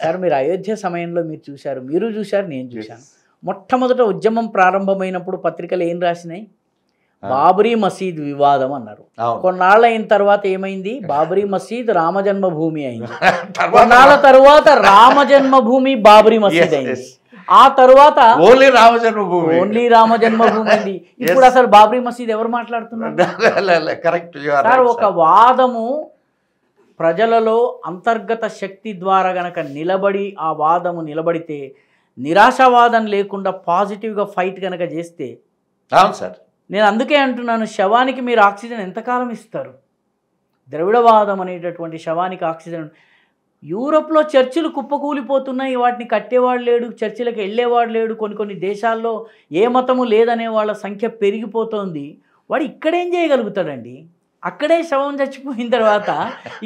Sir మీరు అయోధ్య సమయంలో మీరు చూశారు, నేను చూశాను. మొట్టమొదట ఉద్యమం ప్రారంభమైనప్పుడు పత్రికలు ఏం రాసినాయి? బాబరీ మసీద్ వివాదం అన్నారు. కొన్నాళ్ళ అయిన తర్వాత ఏమైంది? బాబరీ మసీద్ రామజన్మభూమి అయింది. కొన్నాళ్ళ తర్వాత రామజన్మభూమి బాబరీ మసీద్ అయింది. ఆ తర్వాత ఓన్లీ రామజన్మభూమి అయింది. ఇప్పుడు అసలు బాబరీ మసీద్ ఎవరు మాట్లాడుతున్నారు? కరెక్ట్. ఒక వాదము ప్రజలలో అంతర్గత శక్తి ద్వారా గనక నిలబడి ఆ వాదము నిలబడితే, నిరాశావాదం లేకుండా పాజిటివ్గా ఫైట్ కనుక చేస్తే, అవును సార్, నేను అందుకే అంటున్నాను, శవానికి మీరు ఆక్సిజన్ ఎంతకాలం ఇస్తారు? ద్రవిడవాదం అనేటటువంటి శవానికి ఆక్సిజన్. యూరోప్లో చర్చిలు కుప్పకూలిపోతున్నాయి, వాటిని కట్టేవాడు లేడు, చర్చిలకు వెళ్ళేవాడు లేడు. కొన్ని దేశాల్లో ఏ మతము లేదనే వాళ్ళ సంఖ్య పెరిగిపోతుంది. వాడు ఇక్కడేం చేయగలుగుతాడండి? అక్కడే శవం చచ్చిపోయిన తర్వాత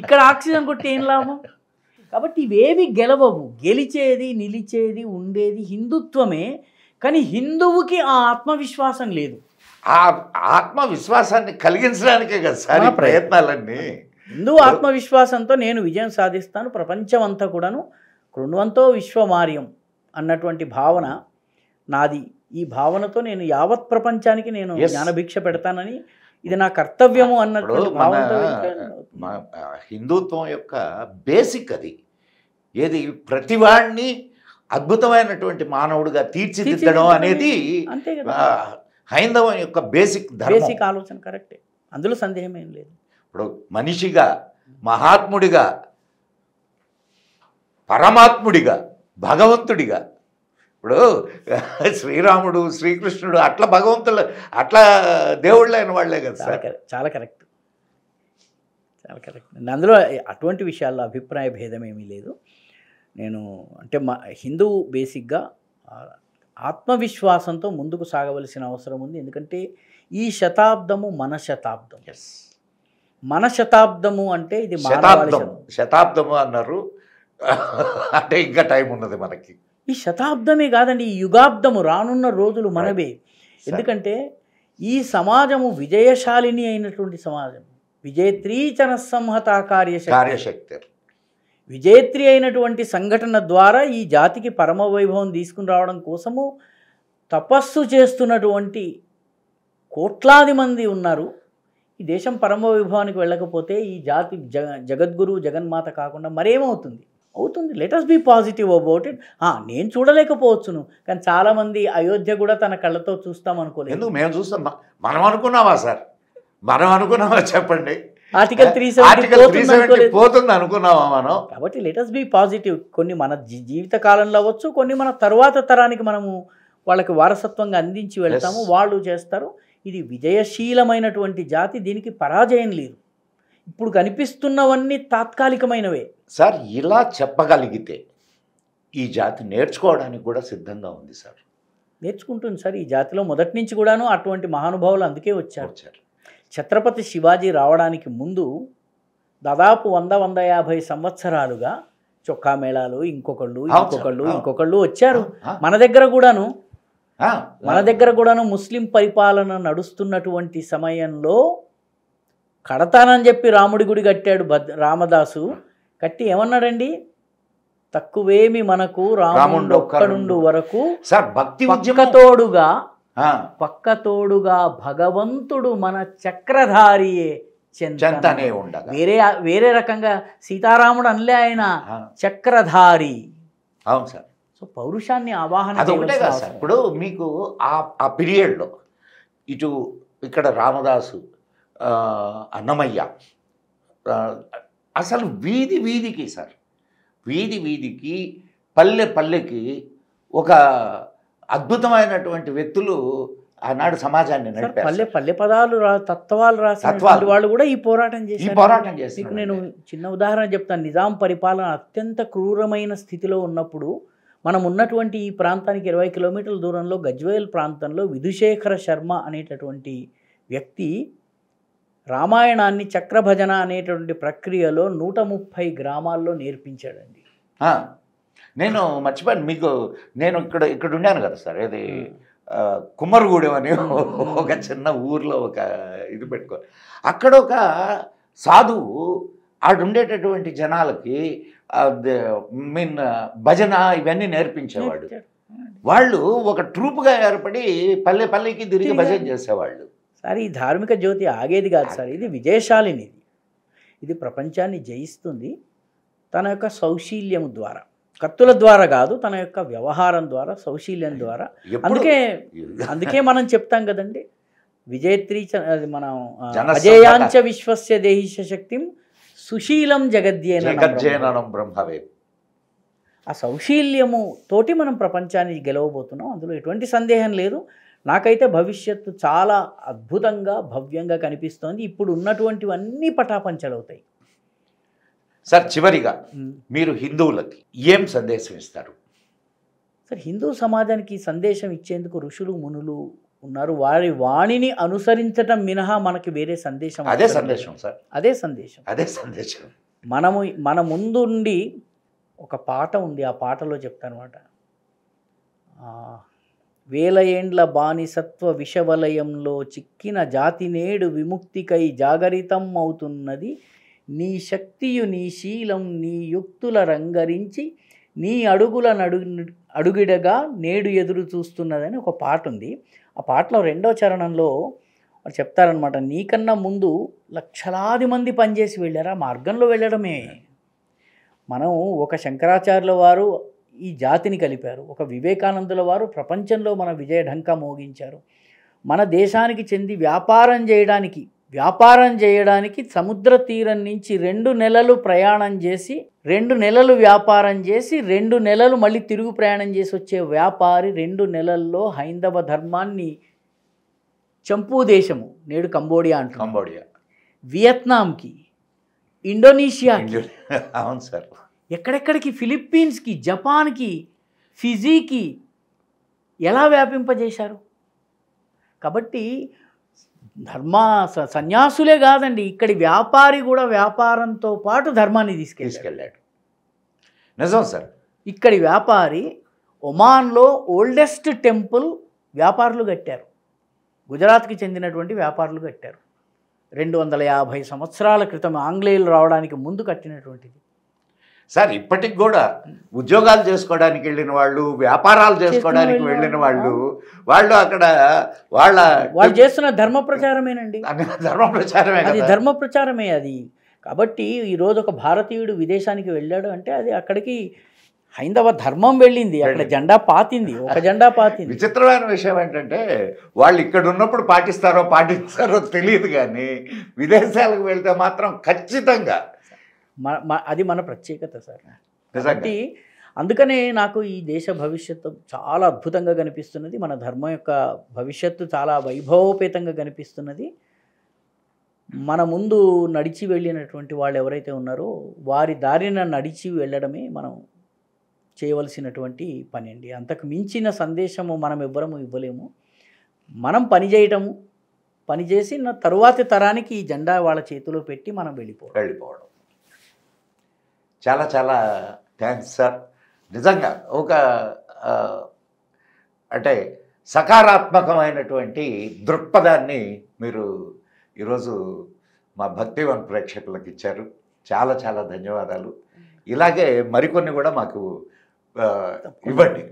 ఇక్కడ ఆక్సిజన్ కొట్టి ఏం లాభం? కాబట్టి ఇవేవి గెలవవు. గెలిచేది, నిలిచేది, ఉండేది హిందుత్వమే. కానీ హిందువుకి ఆ ఆత్మవిశ్వాసం లేదు. ఆ ఆత్మవిశ్వాసాన్ని కలిగించడానికే కదా సార్ ప్రయత్నాలన్నీ. హిందూ ఆత్మవిశ్వాసంతో నేను విజయం సాధిస్తాను, ప్రపంచం అంతా కూడాను కృణ్వంతో విశ్వమార్యం అన్నటువంటి భావన నాది. ఈ భావనతో నేను యావత్ ప్రపంచానికి నేను జ్ఞానభిక్ష పెడతానని, ఇది నా కర్తవ్యము అన్నటువంటి భావనతో. హిందుత్వం యొక్క బేసిక్ అది. ఏది ప్రతివాడిని అద్భుతమైనటువంటి మానవుడిగా తీర్చిదిద్దడం అనేది హైందవం యొక్క బేసిక్ ఆలోచన. కరెక్టే, అందులో సందేహం ఏం లేదు. ఇప్పుడు మనిషిగా, మహాత్ముడిగా, పరమాత్ముడిగా, భగవంతుడిగా, ఇప్పుడు శ్రీరాముడు, శ్రీకృష్ణుడు అట్లా భగవంతులు, అట్లా దేవుళ్ళు అయిన వాళ్ళే కదా సార్. చాలా కరెక్ట్. అందులో అటువంటి విషయాల్లో అభిప్రాయ భేదం ఏమీ లేదు. నేను అంటే హిందూ బేసిక్గా ఆత్మవిశ్వాసంతో ముందుకు సాగవలసిన అవసరం ఉంది. ఎందుకంటే ఈ శతాబ్దము మన శతాబ్దం. మన శతాబ్దము అంటే ఇది శతాబ్దము అన్నారు అంటే ఇంకా టైం ఉన్నది మనకి. ఈ శతాబ్దమే కాదండి, ఈ యుగాబ్దము, రానున్న రోజులు మనవే. ఎందుకంటే ఈ సమాజము విజయశాలిని అయినటువంటి సమాజం. విజేత్రీ చనస్సంహత కార్యశక్తి. విజేత్రి అయినటువంటి సంఘటన ద్వారా ఈ జాతికి పరమ వైభవం తీసుకుని రావడం కోసము తపస్సు చేస్తున్నటువంటి కోట్లాది మంది ఉన్నారు. ఈ దేశం పరమ వైభవానికి వెళ్ళకపోతే ఈ జాతి జగద్గురు జగన్మాత కాకుండా మరేమవుతుంది? అవుతుంది. Let us be positive about it. నేను చూడలేకపోవచ్చును, కానీ చాలామంది అయోధ్య కూడా తన కళ్ళతో చూస్తాం అనుకోలేదు. ఎందుకు మేము చూస్తాం? మనం అనుకున్నావా సార్? మనం అనుకున్నావా చెప్పండి? ఆర్టికల్ 370 పోతుంది అనుకున్నావా మనం? కాబట్టి లెట్ అస్ బీ పాజిటివ్. కొన్ని మన జీవిత కాలంలో అవ్వచ్చు, కొన్ని మన తరువాత తరానికి మనము వాళ్ళకి వారసత్వంగా అందించి వెళ్తాము, వాళ్ళు చేస్తారు. ఇది విజయశీలమైనటువంటి జాతి, దీనికి పరాజయం లేదు. ఇప్పుడు కనిపిస్తున్నవన్నీ తాత్కాలికమైనవే. సార్ ఇలా చెప్పగలిగితే ఈ జాతి నేర్చుకోవడానికి కూడా సిద్ధంగా ఉంది సార్. నేర్చుకుంటుంది సార్. ఈ జాతిలో మొదటి నుంచి కూడాను అటువంటి మహానుభావులు అందుకే వచ్చారు. ఛత్రపతి శివాజీ రావడానికి ముందు దాదాపు 100-150 సంవత్సరాలుగా చొక్కా మేళాలు, ఇంకొకళ్ళు వచ్చారు. మన దగ్గర కూడాను ముస్లిం పరిపాలన నడుస్తున్నటువంటి సమయంలో కడతానని చెప్పి రాముడి గుడి కట్టాడు రామదాసు. కట్టి ఏమన్నాడండి? తక్కువేమి మనకు రాముడు ఒక్కడుండు వరకు పక్కతోడుగా భగవంతుడు మన చక్రధారియే చెంతనే ఉండగా. వేరే రకంగా సీతారాముడు అనలే, ఆయన చక్రధారి. అవును సార్. సో పౌరుషాన్ని ఆవాహన అదొకటే కదా సార్. ఇప్పుడు మీకు ఆ పీరియడ్లో ఇక్కడ రామదాసు, అన్నమయ్య, అసలు వీధికి సార్, వీధికి పల్లెకి ఒక అద్భుతమైనటువంటి వ్యక్తులు ఆనాడు సమాజాన్ని నడిపారు. పల్లె పదాలు తత్వాలు రాసిన వాళ్ళు కూడా ఈ పోరాటం చేశారు. నేను చిన్న ఉదాహరణ చెప్తాను. నిజాం పరిపాలన అత్యంత క్రూరమైన స్థితిలో ఉన్నప్పుడు మనం ఉన్నటువంటి ఈ ప్రాంతానికి 20 కిలోమీటర్ల దూరంలో గజ్వేల్ ప్రాంతంలో విధుశేఖర శర్మ అనేటటువంటి వ్యక్తి రామాయణాన్ని చక్రభజన అనేటువంటి ప్రక్రియలో 130 గ్రామాల్లో నేర్పించాడండి. నేను మర్చిపోయాను మీకు, నేను ఇక్కడ ఉన్నాను కదా సార్, ఇది కుమ్మరగూడెం అని ఒక చిన్న ఊర్లో ఒక ఇది పెట్టుకో, అక్కడ ఒక సాధువు ఆడుండేటటువంటి జనాలకి మీన్ భజన ఇవన్నీ నేర్పించేవాడు. వాళ్ళు ఒక ట్రూప్గా ఏర్పడి పల్లె పల్లెకి తిరిగి భజన చేసేవాళ్ళు. సార్ ఈ ధార్మిక జ్యోతి ఆగేది కాదు సార్, ఇది విజయశాలిని, ఇది ప్రపంచాన్ని జయిస్తుంది తన యొక్క సౌశీల్యం ద్వారా, కత్తుల ద్వారా కాదు, తన యొక్క వ్యవహారం ద్వారా, సౌశీల్యం ద్వారా. అందుకే మనం చెప్తాం కదండి, విజయత్రి మనం అజేయాంచ విశ్వస్య దేహిష శక్తిం సుశీలం జగద్యేనం బ్రహ్మవే. ఆ సౌశీల్యము తోటి మనం ప్రపంచాన్ని గెలవబోతున్నాం, అందులో ఎటువంటి సందేహం లేదు. నాకైతే భవిష్యత్తు చాలా అద్భుతంగా భవ్యంగా కనిపిస్తోంది. ఇప్పుడు ఉన్నటువంటివన్నీ పటాపంచలవుతాయి. సార్ చివరిగా మీరు హిందువులకి ఏం సందేశం ఇస్తారు? సార్ హిందూ సమాజానికి సందేశం ఇచ్చేందుకు ఋషులు మునులు ఉన్నారు, వారి వాణిని అనుసరించటం మినహా మనకి వేరే సందేశం. అదే సందేశం సార్, అదే సందేశం, అదే సందేశం. మన ముందుండి ఒక పాట ఉంది, ఆ పాటలో చెప్తానమాట, వేల ఏండ్ల బానిసత్వ విషవలయంలో చిక్కిన జాతి నేడు విముక్తికై జాగరితం అవుతున్నది, నీ శక్తియు నీ శీలం నీ యుక్తుల రంగరించి నీ అడుగుల అడుగిడగా నేడు ఎదురు చూస్తున్నదని ఒక పాట ఉంది. ఆ పాటలో 2వ చరణంలో చెప్తారనమాట, నీకన్నా ముందు లక్షలాది మంది పనిచేసి వెళ్ళారు, ఆ మార్గంలో వెళ్ళడమే. మనం ఒక శంకరాచార్యుల వారు ఈ జాతిని కలిపారు, ఒక వివేకానందుల వారు ప్రపంచంలో మన విజయ ఢంకా మోగించారు. మన దేశానికి చెంది వ్యాపారం చేయడానికి సముద్ర తీరం నుంచి 2 నెలలు ప్రయాణం చేసి 2 నెలలు వ్యాపారం చేసి 2 నెలలు మళ్ళీ తిరుగు ప్రయాణం చేసి వచ్చే వ్యాపారి 2 నెలల్లో హైందవ ధర్మాన్ని చంపు దేశము, నేడు కంబోడియా వియత్నాంకి, ఇండోనేషియాకి, అవును సార్, ఎక్కడెక్కడికి, ఫిలిప్పీన్స్కి, జపాన్కి, ఫిజీకి ఎలా వ్యాపింపజేశారు. కాబట్టి సన్యాసులే కాదండి, ఇక్కడి వ్యాపారి కూడా వ్యాపారంతో పాటు ధర్మాన్ని తీసుకెళ్ళాడు. నిజం సార్. ఇక్కడి వ్యాపారి ఒమాన్లో ఓల్డెస్ట్ టెంపుల్ వ్యాపారులు కట్టారు, గుజరాత్కి చెందినటువంటి వ్యాపారులు కట్టారు. 250 సంవత్సరాల క్రితం ఆంగ్లేయులు రావడానికి ముందు కట్టినటువంటిది సార్. ఇప్పటికి కూడా ఉద్యోగాలు చేసుకోవడానికి వెళ్ళిన వాళ్ళు, వ్యాపారాలు చేసుకోవడానికి వెళ్ళిన వాళ్ళు అక్కడ వాళ్ళు చేస్తున్న ధర్మ ప్రచారమేనండి, ధర్మ ప్రచారమే అది. కాబట్టి ఈరోజు ఒక భారతీయుడు విదేశానికి వెళ్ళాడు అంటే అది అక్కడికి హైందవ ధర్మం వెళ్ళింది, అక్కడ జెండా పాతింది, ఒక జెండా పాతింది. విచిత్రమైన విషయం ఏంటంటే వాళ్ళు ఇక్కడ ఉన్నప్పుడు పాటిస్తారో తెలియదు, కానీ విదేశాలకు వెళ్తే మాత్రం ఖచ్చితంగా అది మన ప్రత్యేకత సార్. కాబట్టి అందుకనే నాకు ఈ దేశ భవిష్యత్తు చాలా అద్భుతంగా కనిపిస్తున్నది, మన ధర్మం యొక్క భవిష్యత్తు చాలా వైభవోపేతంగా కనిపిస్తున్నది. మన ముందు నడిచి వెళ్ళినటువంటి వాళ్ళు ఎవరైతే ఉన్నారో వారి దారిన నడిచి వెళ్ళడమే మనం చేయవలసినటువంటి పని అండి. అంతకు మించిన సందేశము మనం ఎవ్వరము ఇవ్వలేము. మనం పనిచేయటము, పనిచేసి తరువాతి తరానికి ఈ జెండా వాళ్ళ చేతిలో పెట్టి మనం వెళ్ళిపోవడం. చాలా చాలా థ్యాంక్స్ సార్. నిజంగా ఒక అంటే సకారాత్మకమైనటువంటి దృక్పథాన్ని మీరు ఈరోజు మా భక్తివన్ ప్రేక్షకులకు ఇచ్చారు. చాలా చాలా ధన్యవాదాలు. ఇలాగే మరికొన్ని కూడా మాకు ఇవ్వండి.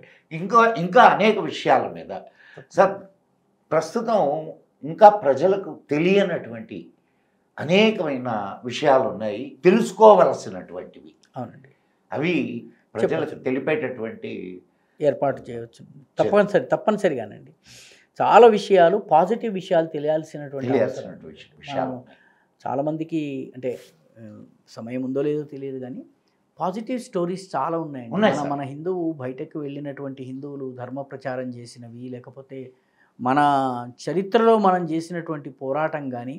ఇంకా అనేక విషయాల మీద సార్, ప్రస్తుతం ఇంకా ప్రజలకు తెలియనటువంటి అనేకమైన విషయాలు ఉన్నాయి, తెలుసుకోవలసినటువంటివి. అవునండి, అవి ప్రజలకు తెలిపేటటువంటి ఏర్పాటు చేయవచ్చు. తప్పనిసరిగానండి. చాలా విషయాలు, పాజిటివ్ విషయాలు తెలియాల్సినటువంటి విషయాలు చాలామందికి, అంటే సమయం ఉందో లేదో తెలియదు కానీ పాజిటివ్ స్టోరీస్ చాలా ఉన్నాయండి. మన హిందువు బయటకు వెళ్ళినటువంటి హిందువులు ధర్మ ప్రచారం చేసినవి, లేకపోతే మన చరిత్రలో మనం చేసినటువంటి పోరాటం కానీ,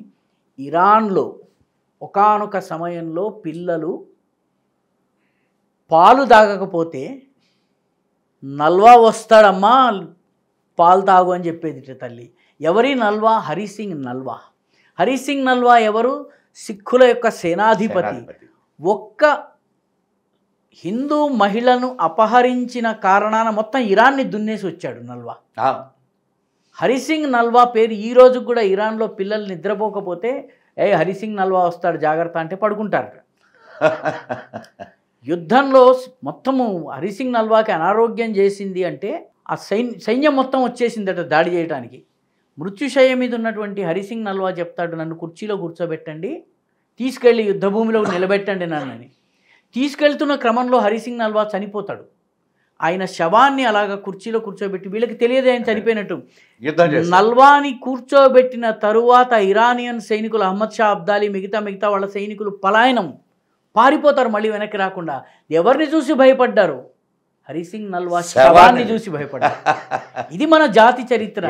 ఇరాన్లో ఒకానొక సమయంలో పిల్లలు పాలు తాగకపోతే నల్వా వస్తాడమ్మా పాలు తాగు అని చెప్పేది తల్లి. ఎవరి నల్వా? హరిసింగ్ నల్వా. హరిసింగ్ నల్వా ఎవరు? సిక్కుల యొక్క సేనాధిపతి. ఒక్క హిందూ మహిళను అపహరించిన కారణాన మొత్తం ఇరాన్ని దున్నేసి వచ్చాడు నల్వా. హరిసింగ్ నల్వా పేరు ఈ రోజు కూడా ఇరాన్లో పిల్లలు నిద్రపోకపోతే హరిసింగ్ నల్వా వస్తాడు జాగ్రత్త అంటే పడుకుంటారు. యుద్ధంలో మొత్తము హరిసింగ్ నల్వాకి అనారోగ్యం చేసింది అంటే ఆ సైన్యం మొత్తం వచ్చేసిందట దాడి చేయడానికి. మృత్యుశయ్య మీద ఉన్నటువంటి హరిసింగ్ నల్వా చెప్తాడు, నన్ను కుర్చీలో కూర్చోబెట్టండి, తీసుకెళ్ళి యుద్ధభూమిలో నిలబెట్టండి నన్నని. తీసుకెళ్తున్న క్రమంలో హరిసింగ్ నల్వా చనిపోతాడు. ఆయన శవాన్ని అలాగా కుర్చీలో కూర్చోబెట్టి, వీళ్ళకి తెలియదు ఆయన చనిపోయినట్టు. నల్వాని కూర్చోబెట్టిన తరువాత ఇరానియన్ సైనికులు అహ్మద్ షా అబ్దాలీ మిగతా వాళ్ళ సైనికులు పలాయనం, పారిపోతారు మళ్ళీ వెనక్కి రాకుండా. ఎవరిని చూసి భయపడ్డారు? హరిసింగ్ నల్వా శవాన్ని చూసి భయపడ్డారు. ఇది మన జాతి చరిత్ర.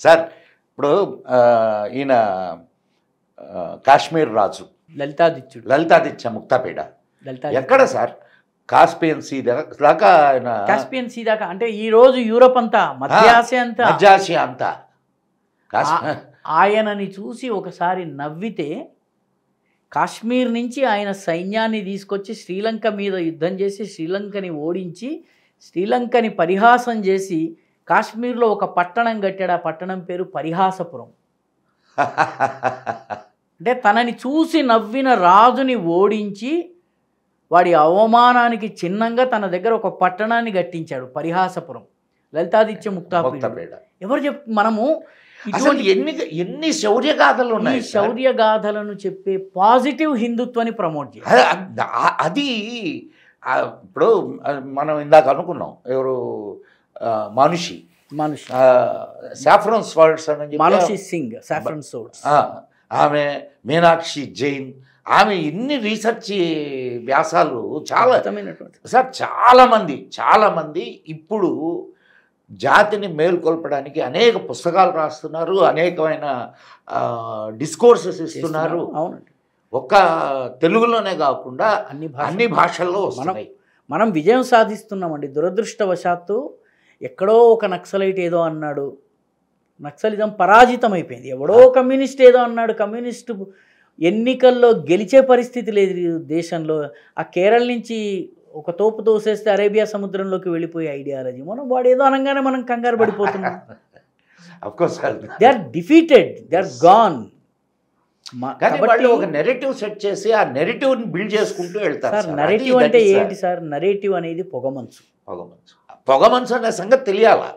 సార్ ఇప్పుడు ఈయన కాశ్మీర్ రాజు లలితాదిత్య ముక్తాపేట ఎక్కడ సార్? కాస్పియన్ సీ దాకా, కాస్పియన్ సీ దాకా అంటే ఈ రోజు యూరోప్ అంతా, మధ్యాసియా అంతా ఆయనని చూసి ఒకసారి నవ్వితే, కాశ్మీర్ నుంచి ఆయన సైన్యాన్ని తీసుకొచ్చి శ్రీలంక మీద యుద్ధం చేసి శ్రీలంకని ఓడించి శ్రీలంకని పరిహాసం చేసి కాశ్మీర్లో ఒక పట్టణం కట్టాడు. ఆ పట్టణం పేరు పరిహాసపురం. అంటే తనని చూసి నవ్విన రాజుని ఓడించి వాడి అవమానానికి చిహ్నంగా తన దగ్గర ఒక పట్టణాన్ని కట్టించాడు, పరిహాసపురం. లలితాదిత్య ముక్తాపేట. ఎవరు మనము ఎన్ని శౌర్యగాథలు ఉన్నాయి. శౌర్యగాథలను చెప్పే పాజిటివ్ హిందుత్వాన్ని ప్రమోట్ చేయాలి. అది ఇప్పుడు మనం ఇందాక అనుకున్నాం, ఎవరు మనిషి సాఫ్రన్ స్వర్డ్స్ అని, మానుషి సింగ్ సాఫ్రన్ స్వర్డ్స్, ఆమె మీనాక్షి జైన్, ఆమె ఇన్ని రీసెర్చ్ వ్యాసాలు చాలా సార్, చాలామంది ఇప్పుడు జాతిని మేల్కొల్పడానికి అనేక పుస్తకాలు రాస్తున్నారు, అనేకమైన డిస్కోర్సెస్ ఇస్తున్నారు. అవునండి, ఒక్క తెలుగులోనే కాకుండా అన్ని భాషల్లో వస్తున్నాయి. మనం విజయం సాధిస్తున్నామండి. దురదృష్టవశాత్తు ఎక్కడో ఒక నక్సలైట్ ఏదో అన్నాడు, నక్సలిజం పరాజితం అయిపోయింది. ఎవడో కమ్యూనిస్ట్ ఏదో అన్నాడు, కమ్యూనిస్టు ఎన్నికల్లో గెలిచే పరిస్థితి లేదు దేశంలో. ఆ కేరళ నుంచి ఒక తోపు తోసేస్తే అరేబియా సముద్రంలోకి వెళ్ళిపోయే ఐడియాలజీ. మనం వాడు ఏదో అనగానే మనం కంగారు పడిపోతున్నాం. They are defeated, they are gone. కాబట్టి ఒక నెరేటివ్ సెట్ చేసి ఆ నెరేటివ్ ని బిల్డ్ చేసుకుంటూ వెళ్తారు. సార్ నెరేటివ్ అంటే ఏంటి సార్? నెరేటివ్ అనేది పొగమంచు అనే సంగతి తెలియాలా?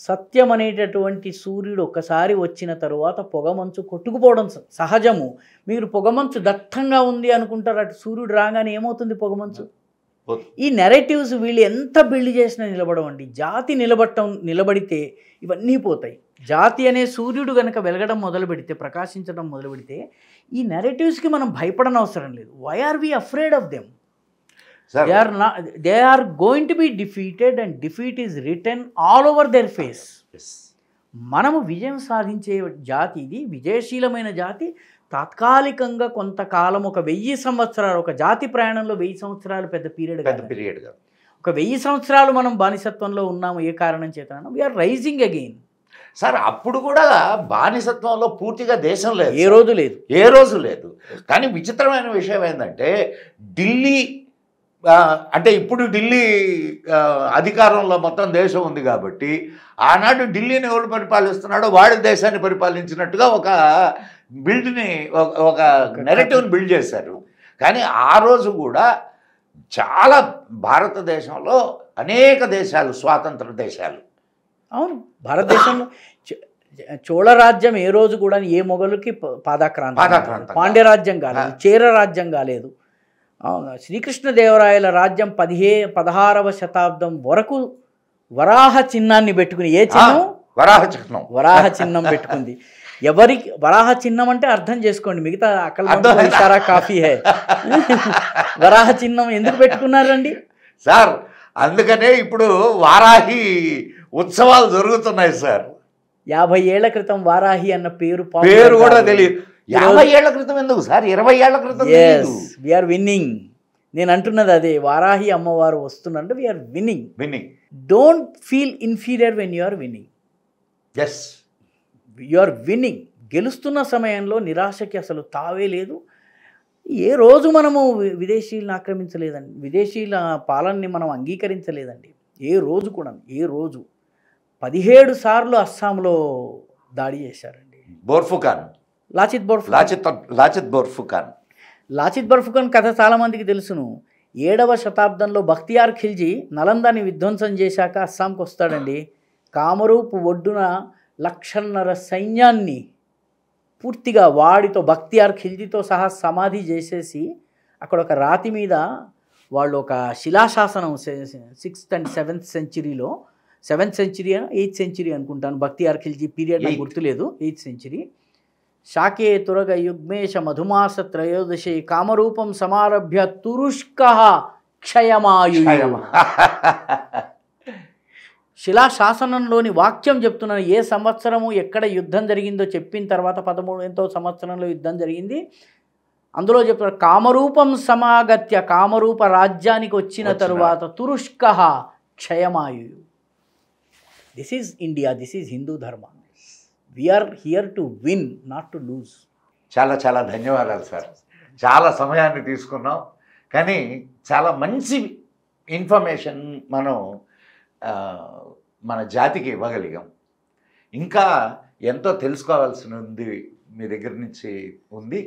సత్యం అనేటటువంటి సూర్యుడు ఒక్కసారి వచ్చిన తరువాత పొగమంచు కొట్టుకుపోవడం సహజము. మీరు పొగమంచు దట్టంగా ఉంది అనుకుంటారు, అటు సూర్యుడు రాగానే ఏమవుతుంది? పొగమంచు. ఈ నెరేటివ్స్ వీళ్ళు ఎంత బిల్డ్ చేసినా నిలబడవండి. జాతి నిలబడితే ఇవన్నీ పోతాయి. జాతి అనే సూర్యుడు కనుక వెలగడం మొదలు పెడితే, ప్రకాశించడం మొదలు పెడితే, ఈ నెరేటివ్స్కి మనం భయపడనవసరం లేదు. Why are we afraid of them? they are going to be defeated and defeat is written all over their face. మనము విజయం సాధించే జాతి ఇది, విజయశీలమైన జాతి. తాత్కాలికంగా కొంతకాలం, ఒక 1000 సంవత్సరాలు, ఒక జాతి ప్రయాణంలో 1000 సంవత్సరాలు పెద్ద పీరియడ్ కాదు. ఒక 1000 సంవత్సరాలు మనం బానిసత్వంలో ఉన్నాము. ఏ కారణం చేత? We are rising again. సార్ అప్పుడు కూడా బానిసత్వంలో పూర్తిగా దేశం లేదు, ఏ రోజు లేదు. కానీ విచిత్రమైన విషయం ఏంటంటే, ఢిల్లీ అంటే ఇప్పుడు ఢిల్లీ అధికారంలో మొత్తం దేశం ఉంది కాబట్టి, ఆనాడు ఢిల్లీని ఎవరు పరిపాలిస్తున్నాడో వాడి దేశాన్ని పరిపాలించినట్టుగా ఒక ఒక నెరేటివ్ని బిల్డ్ చేశారు. కానీ ఆ రోజు కూడా చాలా భారతదేశంలో అనేక దేశాలు స్వాతంత్ర దేశాలు. అవును, భారతదేశంలో చోళ రాజ్యం ఏ రోజు కూడా ఏ మొఘలుకి పాదాక్రాంతం, పాండ్య రాజ్యం కాలేదు, చేర రాజ్యం కాలేదు. శ్రీకృష్ణదేవరాయల రాజ్యం 16వ శతాబ్దం వరకు వరాహ చిహ్నాన్ని పెట్టుకుని, ఏ చిహ్నం? వరాహ చిహ్నం పెట్టుకుంది. ఎవరికి వరాహ చిహ్నం అంటే అర్థం చేసుకోండి, మిగతా అక్కడ ఇషారా కాఫీ హై. వరాహ చిహ్నం ఎందుకు పెట్టుకున్నారండి సార్? అందుకనే ఇప్పుడు వారాహి ఉత్సవాలు జరుగుతున్నాయి సార్. 50 ఏళ్ల క్రితం వారాహి అన్న పేరు కూడా తెలియదు. 50 ఏళ్ల క్రితం ఎందుకు సార్? 20 ఏళ్ల క్రితం. We are winning. నేను అంటున్నది అదే, వారాహి అమ్మవారు వస్తున్నట్టు we are winning. Don't feel inferior when you are winning. You are winning. గెలుస్తున్న సమయంలో నిరాశకి అసలు తావే లేదు. ఏ రోజు మనము విదేశీయులను ఆక్రమించలేదండి, విదేశీయుల పాలనని మనం అంగీకరించలేదండి. ఏ రోజు కూడా, ఏ రోజు 17 సార్లు అస్సాంలో దాడి చేశారండి. లాచిత్ బోర్ఫుకాన్ లాచిత్ బర్ఫుకన్ కథ చాలామందికి తెలుసును. 7వ శతాబ్దంలో బఖ్తియార్ ఖిల్జీ నలందాని విధ్వంసం చేశాక అస్సాంకి వస్తాడండి. కామరూపు ఒడ్డున 1,50,000 సైన్యాన్ని పూర్తిగా వాడితో బఖ్తియార్ ఖిల్జీతో సహా సమాధి చేసేసి అక్కడ ఒక రాతి మీద వాళ్ళు ఒక శిలాశాసనం 6th and 7th సెంచరీలో 7th century 8th century అనుకుంటాను, బఖ్తియార్ ఖిల్జీ పీరియడ్ నాకు గుర్తులేదు, 8th సెంచరీ. శాకే తురగ యుగ్మేశ మధుమాస త్రయోదశే కామరూపం సమారభ్య తురుష్క క్షయమాయు. శిలాశాసనంలోని వాక్యం చెప్తున్నాను. ఏ సంవత్సరము ఎక్కడ యుద్ధం జరిగిందో చెప్పిన తర్వాత 13వ సంవత్సరంలో యుద్ధం జరిగింది. అందులో చెప్తున్నారు కామరూపం సమాగత్య, కామరూప రాజ్యానికి వచ్చిన తరువాత తురుష్క క్షయమాయు. This is India, this is Hindu dharma. We are here to win, not to lose. చాలా చాలా ధన్యవాదాలు సార్. చాలా సమయాన్ని తీసుకున్నాం, కానీ చాలా మంచి ఇన్ఫర్మేషన్ మనం మన జాతికి ఇవ్వగలిగాం. ఇంకా ఎంతో తెలుసుకోవాల్సి ఉంది మీ దగ్గర నుంచి ఉంది.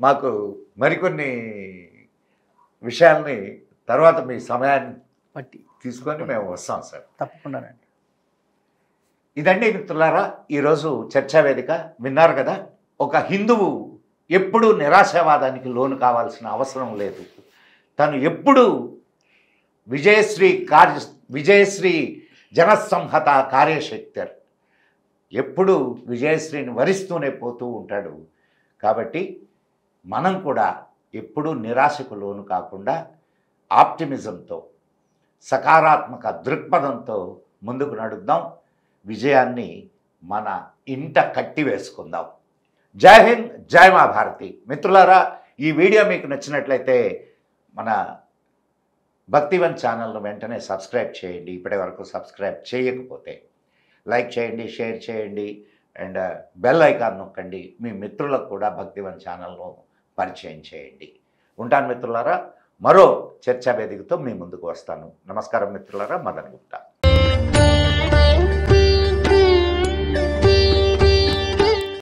మాకు మరికొన్ని విషయాల్ని తర్వాత మీ సమయాన్ని పట్టి తీసుకొని మేము వస్తాం సార్. తప్పకుండానండి. ఇదండి మిత్రులారా ఈరోజు చర్చా వేదిక. విన్నారు కదా, ఒక హిందువు ఎప్పుడూ నిరాశావాదానికి లోను కావాల్సిన అవసరం లేదు. తను ఎప్పుడు విజయశ్రీ జనసంహత కార్యశక్తి, ఎప్పుడు విజయశ్రీని వరిస్తూనే పోతూ ఉంటాడు. కాబట్టి మనం కూడా ఎప్పుడూ నిరాశకు లోను కాకుండా ఆప్టిమిజంతో, సకారాత్మక దృక్పథంతో ముందుకు నడుద్దాం. విజయాన్ని మన ఇంట కట్టి వేసుకుందాం. జై హింద్, జై మా భారతి. మిత్రులారా, ఈ వీడియో మీకు నచ్చినట్లయితే మన భక్తివన్ ఛానల్ను వెంటనే సబ్స్క్రైబ్ చేయండి. ఇప్పటి వరకు సబ్స్క్రైబ్ చేయకపోతే లైక్ చేయండి, షేర్ చేయండి, అండ్ బెల్ ఐకాన్ నొక్కండి. మీ మిత్రులకు కూడా భక్తివన్ ఛానల్ను పరిచయం చేయండి. ఉంటాను మిత్రులారా, మరో చర్చా వేదికతో మీ ముందుకు వస్తాను. నమస్కారం మిత్రులారా, మదన్ గుప్తా.